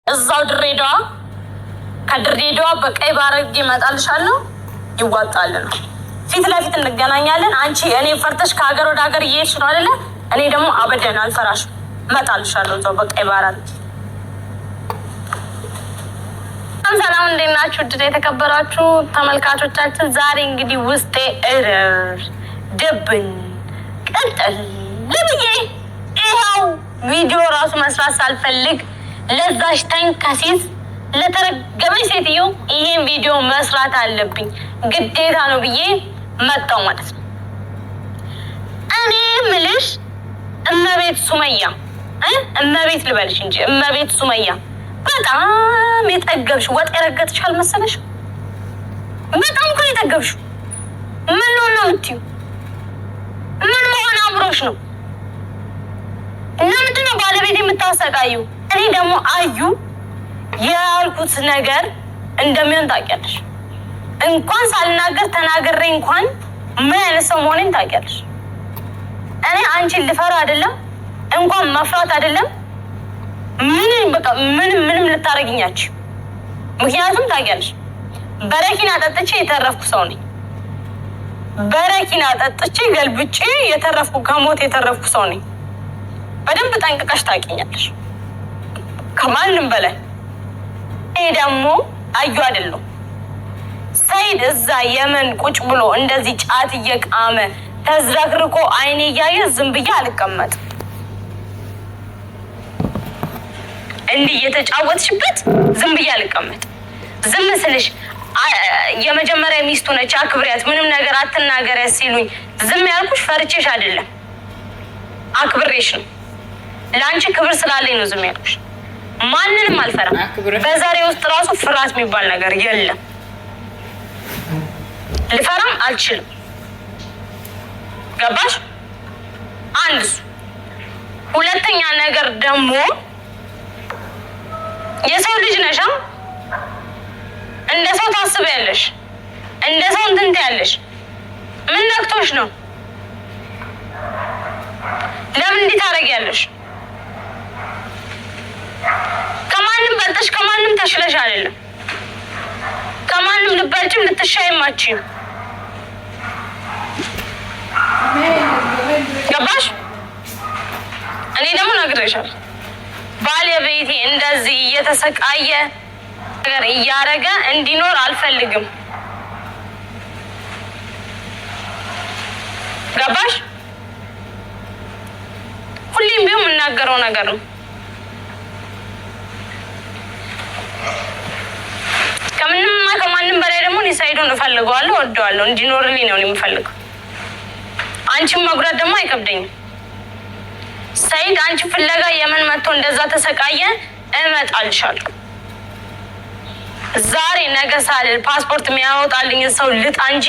እዛው ድሬዳዋ ከድሬዳዋ በቀይ ባረግ ይመጣልሻለሁ። ይዋጣል ነው ፊት ለፊት እንገናኛለን። አንቺ እኔ ፈርተሽ ከሀገር ወደ ሀገር እየሄድሽ ነው አይደለ? እኔ ደግሞ አበደን አልፈራሽም። እመጣልሻለሁ እዛው በቀይ ባረግ። ሰላም እንዴት ናችሁ? ድሬ የተከበራችሁ ተመልካቾቻችን፣ ዛሬ እንግዲህ ውስጤ እርር ድብን ቅጥል ልብዬ ይኸው ቪዲዮ ራሱ መስራት ሳልፈልግ ለዛሽ ተንከሲስ ለተረገመች ሴትዮ ይሄን ቪዲዮ መስራት አለብኝ ግዴታ ነው ብዬ መጣው ማለት ነው። እኔ ምልሽ እመቤት ሱመያ እመቤት ልበልሽ እንጂ እመቤት ሱመያ በጣም የጠገብሽ ወጥ የረገጥሽ አልመሰለሽ? በጣም እኮ የጠገብሽ። ምን ነው የምትይው? ምን መሆን አምሮሽ ነው? እና ምንድን ነው ባለቤት የምታሰቃዩ? እኔ ደግሞ አዩ ያልኩት ነገር እንደሚሆን ታውቂያለሽ። እንኳን ሳልናገር ተናግሬ እንኳን ምን አይነት ሰው መሆኔን ታውቂያለሽ። እኔ አንቺን ልፈራ አይደለም እንኳን መፍራት አይደለም ምንም ልታረግኛችሁ። ምክንያቱም ታውቂያለሽ በረኪና ጠጥቼ የተረፍኩ ሰው ነኝ። በረኪና ጠጥቼ ገልብጬ የተረፍኩ ከሞት የተረፍኩ ሰው ነኝ። በደንብ ጠንቅቀሽ ታውቂኛለሽ ከማንም በላይ። ይሄ ደግሞ አዩ አይደለም ሰይድ እዛ የመን ቁጭ ብሎ እንደዚህ ጫት እየቃመ ተዝረክርኮ አይኔ እያየ ዝም ብዬ አልቀመጥም። እንዲህ እየተጫወትሽበት ዝም ብዬ አልቀመጥ። ዝም ስልሽ የመጀመሪያ ሚስቱ ነች አክብሪያት፣ ምንም ነገር አትናገሪያት ሲሉኝ ዝም ያልኩሽ ፈርቼሽ አይደለም አክብሬሽ ነው። ለአንቺ ክብር ስላለኝ ነው ዝም ያልኩሽ። ማንንም አልፈራም። በዛሬ ውስጥ ራሱ ፍርሃት የሚባል ነገር የለም። ልፈራም አልችልም። ገባሽ? አንድ እሱ። ሁለተኛ ነገር ደግሞ የሰው ልጅ ነሻ። እንደ ሰው ታስቢያለሽ፣ እንደ ሰው እንትን ትያለሽ። ምን ነክቶሽ ነው? ለምን እንዲህ ታደርጊያለሽ? ከማንም በልጠሽ ከማንም ተሽለሽ አይደለም። ከማንም ልበልጭም ልትሻይም አትችይም። ገባሽ? እኔ ደግሞ ነግሬሻለሁ። ባለቤቴ እንደዚህ እየተሰቃየ ነገር እያረገ እንዲኖር አልፈልግም። ገባሽ? ሁሌም ቢሆን የምናገረው ነገር ነው። ከምንምና ከማንም በላይ ደግሞ እኔ ሰይዶን እፈልገዋለሁ፣ እወደዋለሁ። እንዲኖርልኝ ነው የምፈልገው። አንቺን መጉዳት ደግሞ አይከብደኝም። ሰይድ አንቺ ፍለጋ የመን መጥቶ እንደዛ ተሰቃየ፣ እመጣልሻለሁ። ዛሬ ነገ ሳልል ፓስፖርት የሚያወጣልኝን ሰው ልጣ እንጂ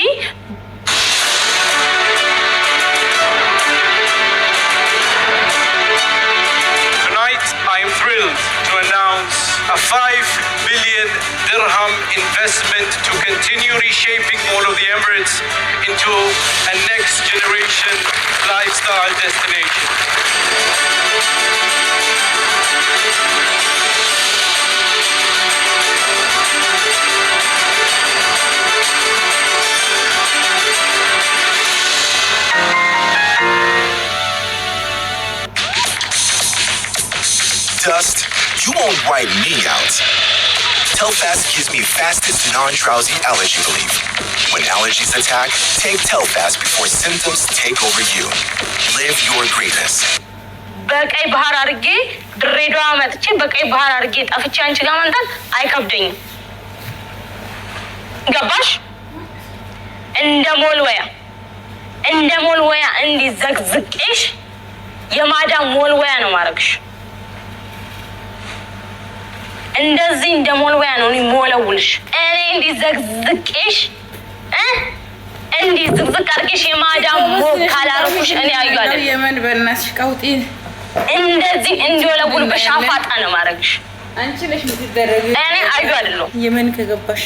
Tonight I am thrilled to announce a 5 billion dirham investment to continue reshaping Mall of the Emirates into a next generation lifestyle destination. Dust, you won't wipe me out. Telfast gives me fastest non-drowsy allergy relief. When allergies attack, take Telfast before symptoms take over you. Live your greatness. በቀይ ባህር አድርጌ ድሬዳዋ መጥቼ በቀይ ባህር አድርጌ ጠፍቼ አንቺ ጋር መምጣት አይከብደኝም። ገባሽ? እንደ ሞልወያ እንዲዘግዝቄሽ የማዳም ሞልወያ ነው ማድረግሽ። እንደዚህ እንደ ሞልወያ ነው ሞለውልሽ። እኔ እንዲዘግዝቄሽ እንዲዝግዝቅ አድርጌሽ የማዳም ሞክ ካላረኩሽ እኔ አዩ አይደል የመን በእናትሽ ቀውጢ እንደዚህ እንዲወለውል በሻፋጣ ነው ማድረግሽ። አንቺ ነሽ የምትደረጊ። እኔ አዩ አይደለም የመን ከገባሽ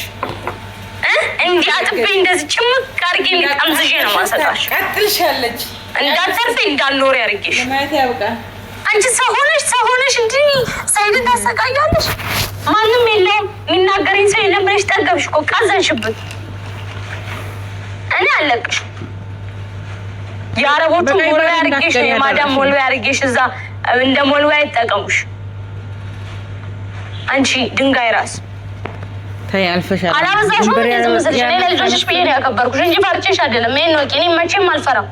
እንዲህ አጥቤ እንደዚህ ጭምቅ አድርጌ ጠምዝዤ ነው ማሰጣሽ። ቀጥልሻለች እንዳትሰርፊ እንዳልኖር ያርጌሽ። ለማየት ያብቃ። አንቺ ሰው ሆነሽ እንጂ ሳይድን ታሰቃያለሽ። ማንም የለውም የሚናገረኝ ሰው የለም ብለሽ ጠገብሽ እኮ ቀዘንሽብን። እኔ አለቅሽ የአረቦቹ ሞልዋ ያርጌሽ ነው የማዳም ሞልዋ ያርጌሽ እዛ እንደ ሞልዋ ይጠቀሙሽ። አንቺ ድንጋይ ራስ ታይ አልፈሻል። አላበዛሽም እንደዚህ መስልሽ እኔ ለልጆችሽ ብዬ ነው ያከበርኩሽ እንጂ ፈርቼሽ አይደለም። ይሄን ነው እኔ መቼም አልፈራም።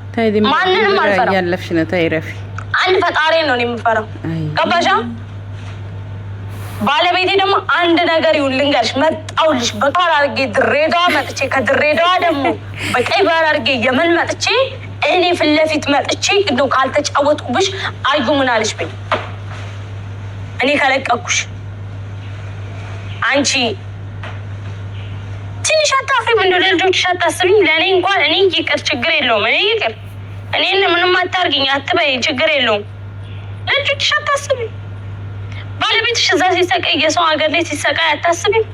ማንንም አልፈራም። ያለፍሽ ነው ታይ ረፊ አንድ ፈጣሪ ነው የምፈራው። ገባሻ? ባለቤቴ ደግሞ አንድ ነገር ይሁን ልንገርሽ፣ መጣውልሽ በቃል አድርጌ ድሬዳዋ መጥቼ ከድሬዳዋ ደግሞ በቀይ ባህር አድርጌ የመን መጥቼ እኔ ፊት ለፊት መጥቼ እንደው ካልተጫወትኩብሽ አዩ ምን አለሽ በይ። እኔ ከለቀኩሽ አንቺ ትንሽ አታፍሪም? እንደው ለልጆችሽ አታስቢኝ? ለእኔ እንኳን እኔ ይቅር ችግር የለውም። እኔ ይቅር እኔን ምንም አታርጊኝ አትበይ ችግር የለውም። ለልጆችሽ አታስቢኝ? ባለቤትሽ እዛ ሲሰቃይ የሰው ሀገር ላይ ሲሰቃይ አታስቢም?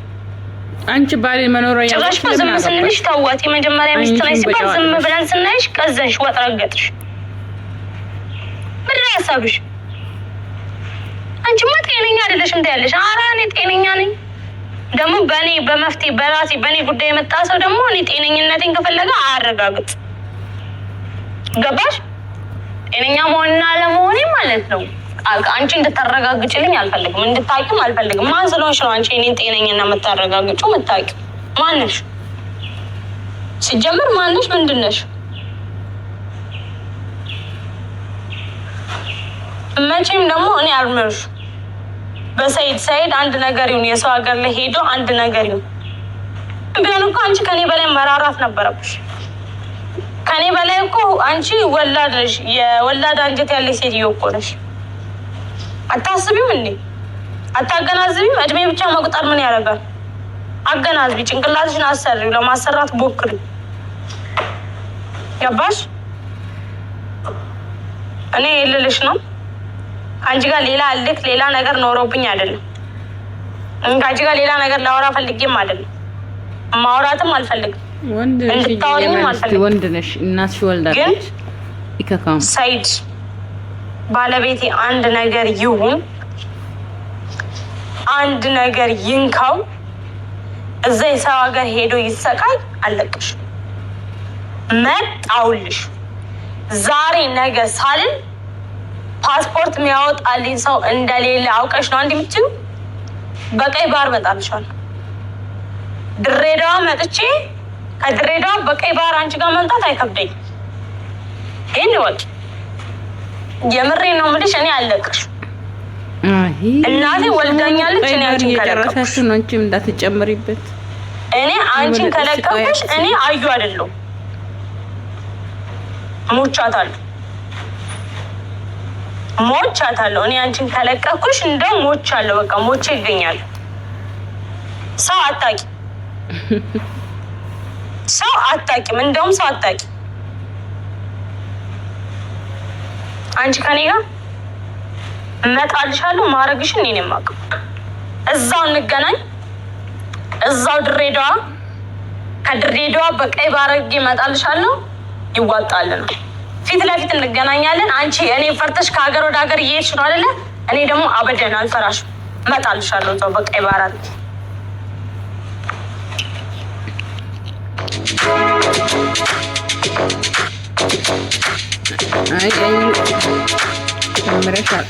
አንቺ ባሌ መኖር ጭራሽ ዝም ስንልሽ ተዋት። የመጀመሪያ ሚስት ላይ ሲባል ዝም ብለን ስናይሽ ቀዘንሽ፣ ወጥ ረገጥሽ። ምንድን ነው ሀሳብሽ? አንቺማ ጤነኛ አይደለሽም ትያለሽ። ኧረ እኔ ጤነኛ ነኝ። ደግሞ በእኔ በመፍትሄ በራሴ በእኔ ጉዳይ የመጣ ሰው ደግሞ እኔ ጤነኝነቴን ከፈለገ አያረጋግጥ። ገባሽ? ጤነኛ መሆንና አለመሆኔ ማለት ነው። አንቺ እንድታረጋግጭልኝ አልፈልግም፣ እንድታቂም አልፈልግም። ማን ስለሆንሽ ነው አንቺ እኔን ጤነኝና የምታረጋግጩ? የምታቂ ማንሽ? ሲጀምር ማንሽ? ምንድነሽ? መቼም ደግሞ እኔ አልምርሽ በሰይድ አንድ ነገር ይሁን የሰው ሀገር ላይ ሄዶ አንድ ነገር ይሁን ቢሆን እኮ አንቺ ከኔ በላይ መራራት ነበረብሽ። ከኔ በላይ እኮ አንቺ ወላድ ነሽ፣ የወላድ አንጀት ያለሽ ሴትዮ እኮ ነሽ። አታስቢም እንዴ? አታገናዝቢም? እድሜ ብቻ መቁጠር ምን ያደርጋል? አገናዝቢ፣ ጭንቅላትሽን አሰሪው፣ ለማሰራት ሞክሪ። ገባሽ? እኔ ልልሽ ነው አንቺ ጋር ሌላ አልክ ሌላ ነገር ኖሮብኝ አይደለም። አንቺ ጋር ሌላ ነገር ላወራ ፈልጌም አይደለም። ማውራትም አልፈልግም። እንድታወሪኝም አልፈልግም። ወንድ ነሽ፣ እናትሽ ወልዳለች። ይከካም ሰይድ ባለቤቴ አንድ ነገር ይሁን አንድ ነገር ይንካው፣ እዛ የሰው ሀገር ሄዶ ይሰቃይ፣ አለቅሽ። መጣውልሽ ዛሬ ነገ ሳልን ፓስፖርት የሚያወጣልኝ ሰው እንደሌለ አውቀሽ ነው አንድ የምትይው። በቀይ ባህር እመጣልሻለሁ። ድሬዳዋ መጥቼ ከድሬዳዋ በቀይ ባህር አንቺ ጋር መምጣት አይከብደኝ። ይህን ወቂ የምሬ ነው የምልሽ። እኔ አለቅሽ። እናቴ ወልዳኛለች። እኔ አንቺን ከለቀኩሽ ነው አንቺም እንዳትጨምሪበት። እኔ አንቺን ከለቀኩሽ እኔ አዩ አይደለሁም፣ ሞቻታለሁ። እኔ አንቺን ከለቀኩሽ እንደው ሞቻለሁ። በቃ ሞቼ ይገኛል። ሰው አታቂ ሰው አታቂም፣ እንደውም ሰው አታቂ። አንቺ ከኔ ጋር እመጣልሻለሁ። ማረግሽን እኔ ነኝ የማውቀው። እዛው እንገናኝ፣ እዛው ድሬዳዋ፣ ከድሬዳዋ በቀይ ባህር እመጣልሻለሁ። ይዋጣልና ፊት ለፊት እንገናኛለን። አንቺ እኔ ፈርተሽ ከሀገር ወደ ሀገር እየሄድሽ ነው አይደለ? እኔ ደግሞ አበደን አልፈራሽም። እመጣልሻለሁ እዛው በቀይ ባህር አለ። አይ ተምረሻል።